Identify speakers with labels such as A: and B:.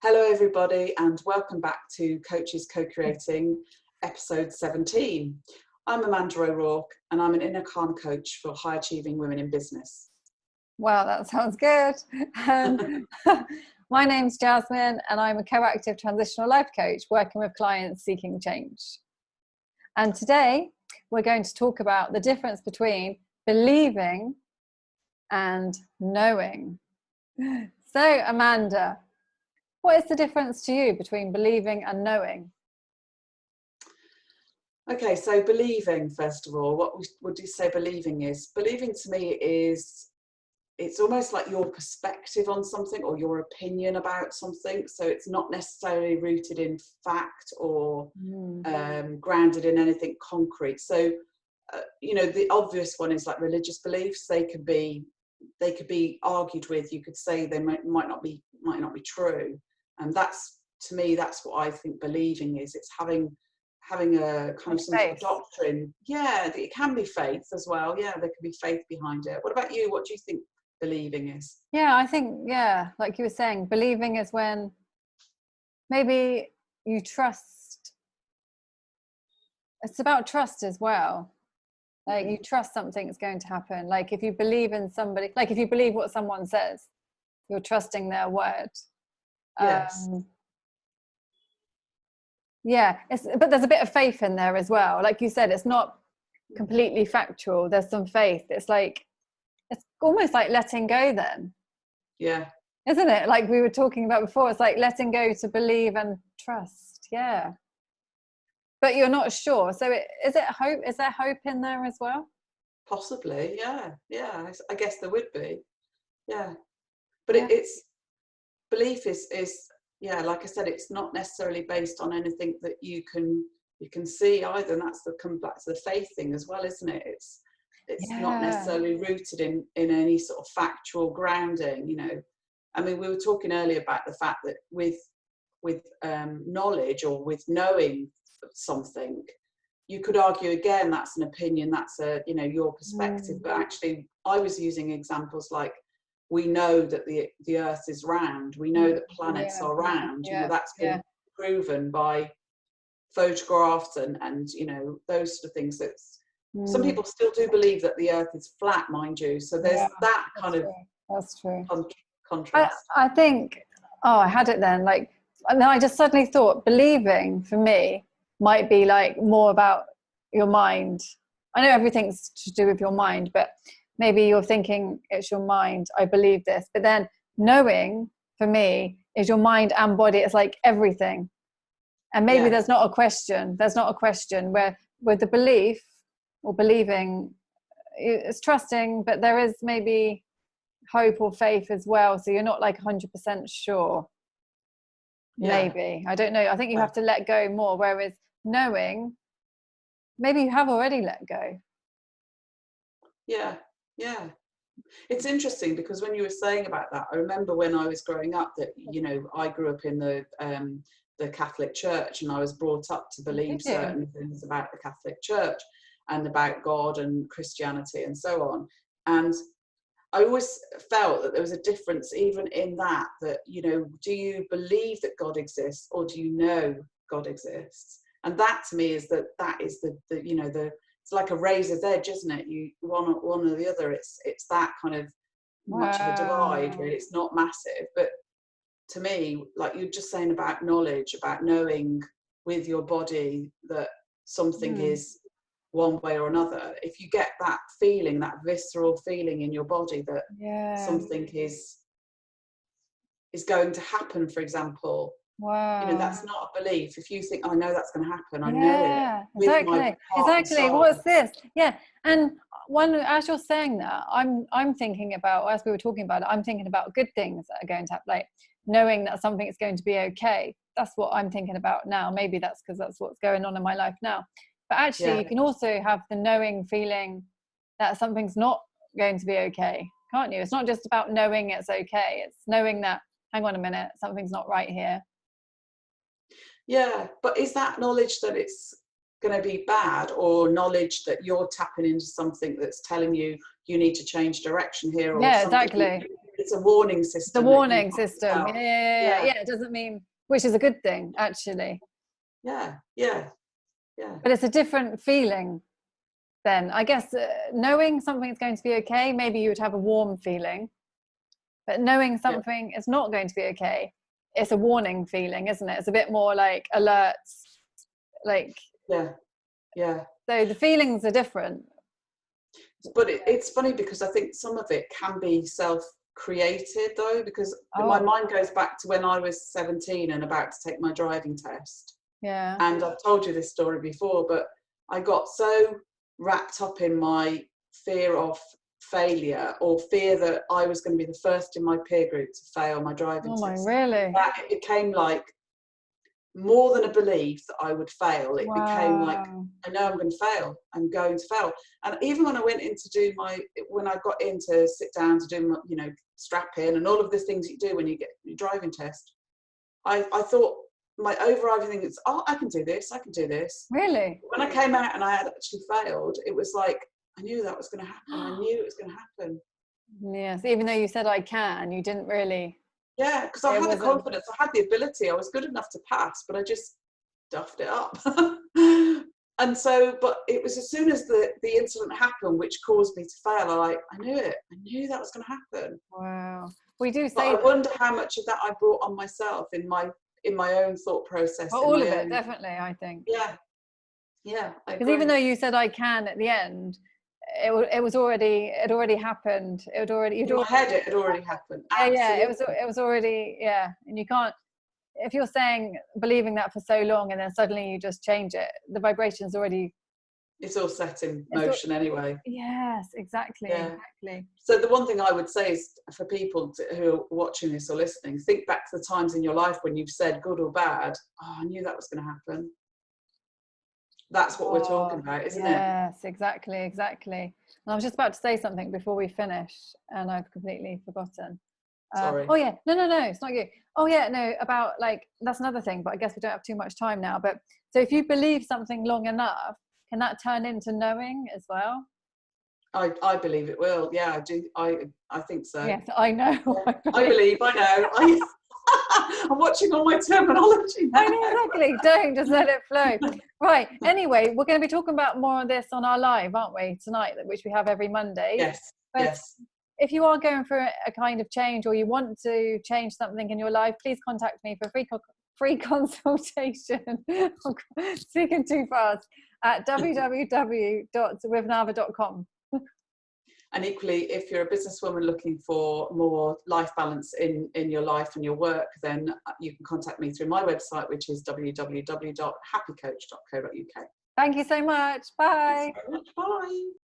A: Hello everybody and welcome back to Coaches Co-Creating episode 17. I'm Amanda O'Rourke and I'm an inner calm coach for high achieving women in business.
B: Wow, that sounds good. My name's Jasmine and I'm a co-active transitional life coach working with clients seeking change. And today we're going to talk about the difference between believing and knowing. So Amanda, what is the difference to you between believing and knowing?
A: Okay, so believing, first of all, what would you say believing is? Believing to me is, it's almost like your perspective on something or your opinion about something. So it's not necessarily rooted in fact or grounded in anything concrete. So, the obvious one is like religious beliefs. They could be argued with. You could say they might not be true. And that's, to me, that's what I think believing is. It's having a kind of some sort of doctrine. Yeah, it can be faith as well. Yeah, there can be faith behind it. What about you? What do you think believing is?
B: Yeah, I think, like you were saying, believing is when maybe you trust. It's about trust as well. Like you trust something's going to happen. Like if you believe in somebody, like if you believe what someone says, you're trusting their word.
A: Yes.
B: But there's a bit of faith in there as well. Like you said, it's not completely factual. There's some faith. It's almost like letting go then.
A: Yeah.
B: Isn't it? Like we were talking about before, it's like letting go to believe and trust. Yeah. But you're not sure. So is it hope? Is there hope in there as well?
A: Possibly. Yeah. Yeah. I guess there would be. Yeah. But it's belief is like I said, it's not necessarily based on anything that you can see either, and that's come back to the faith thing as well, isn't it? It's not necessarily rooted in any sort of factual grounding. I mean, we were talking earlier about the fact that with knowledge or with knowing something, you could argue again that's an opinion, that's your perspective. But actually, I was using examples like, we know that the earth is round. We know that planets are round. That's been proven by photographs and those sort of things. Some people still do believe that the earth is flat, mind you. So there's that kind of
B: that's true.
A: Contrast.
B: I think, I had it then. And then I just suddenly thought believing for me might be like more about your mind. I know everything's to do with your mind, but maybe you're thinking it's your mind, I believe this. But then knowing for me is your mind and body. It's like everything. And maybe there's not a question. There's not a question where with the belief or believing, it's trusting, but there is maybe hope or faith as well. So you're not like 100% sure. Maybe. I don't know. I think you have to let go more. Whereas knowing, maybe you have already let go.
A: Yeah. It's interesting because when you were saying about that, I remember when I was growing up that, I grew up in the Catholic Church, and I was brought up to believe certain things about the Catholic Church and about God and Christianity and so on. And I always felt that there was a difference even in that, do you believe that God exists or do you know God exists? And that to me is the it's like a razor's edge, isn't it? You one or the other. It's that kind of much of a divide, really. It's not massive, but to me, like you're just saying about knowledge, about knowing with your body that something is one way or another. If you get that feeling, that visceral feeling in your body that something is going to happen, for example. That's not a belief. If you think, I know that's going to happen, I know it.
B: Exactly. What's this? Yeah. And as you're saying that, I'm thinking about, as we were talking about it, I'm thinking about good things that are going to happen, like knowing that something is going to be okay. That's what I'm thinking about now. Maybe that's because that's what's going on in my life now. But actually, you can also have the knowing feeling that something's not going to be okay, can't you? It's not just about knowing it's okay. It's knowing that, hang on a minute, something's not right here.
A: Yeah, but is that knowledge that it's going to be bad, or knowledge that you're tapping into something that's telling you you need to change direction here? Or
B: exactly.
A: it's a warning system.
B: The warning system. Yeah. It doesn't mean, which is a good thing, actually.
A: Yeah.
B: But it's a different feeling then. I guess knowing something's going to be okay, maybe you would have a warm feeling. But knowing something is not going to be okay, it's a warning feeling, isn't it? It's a bit more like alerts. Like,
A: yeah.
B: So the feelings are different.
A: But it's funny because I think some of it can be self-created though, because my mind goes back to when I was 17 and about to take my driving test.
B: Yeah.
A: And I've told you this story before, but I got so wrapped up in my fear of failure, or fear that I was going to be the first in my peer group to fail my driving test.
B: Really?
A: That it became like more than a belief that I would fail. It became like, I know I'm going to fail. I'm going to fail. And even when I went in to do when I got in to sit down to do my, strap in and all of the things you do when you get your driving test, I thought my overriding thing is, I can do this. I can do this.
B: Really?
A: When I came out and I had actually failed, it was like, I knew that was going to happen. I knew it was going to happen.
B: Yes, even though you said I can, you didn't really.
A: Yeah, because I had the confidence, I had the ability, I was good enough to pass, but I just duffed it up. And so, but it was as soon as the incident happened, which caused me to fail, I knew it. I knew that was going to happen.
B: Wow. We do say.
A: But I wonder how much of that I brought on myself in my own thought process.
B: Well, all of it, definitely, I think.
A: Yeah.
B: Because even though you said I can at the end, it already happened. In
A: my head, it had already happened.
B: Yeah, it was already, and you can't, if you're believing that for so long and then suddenly you just change it, the vibration's already,
A: it's all set in motion anyway.
B: Yes, exactly.
A: So the one thing I would say is for people who are watching this or listening, think back to the times in your life when you've said, good or bad, I knew that was going to happen. That's what we're talking about, isn't it?
B: Yes, exactly. And I was just about to say something before we finish, and I've completely forgotten.
A: Sorry.
B: Oh yeah, no, it's not you. Oh yeah, no, about that's another thing, but I guess we don't have too much time now. But so if you believe something long enough, can that turn into knowing as well?
A: I believe it will. Yeah, I do. I think so.
B: Yes, I know.
A: Yeah. I believe. I know. I'm watching all my terminology now.
B: I know, exactly. Don't just let it flow. Right. Anyway, we're going to be talking about more of this on our live, aren't we, tonight, which we have every Monday.
A: Yes.
B: But if you are going for a kind of change, or you want to change something in your life, please contact me for free consultation. Speaking too fast, at www.withnava.com.
A: And equally, if you're a businesswoman looking for more life balance in your life and your work, then you can contact me through my website, which is www.happycoach.co.uk.
B: Thank you so much. Bye.
A: Thanks so much. Bye.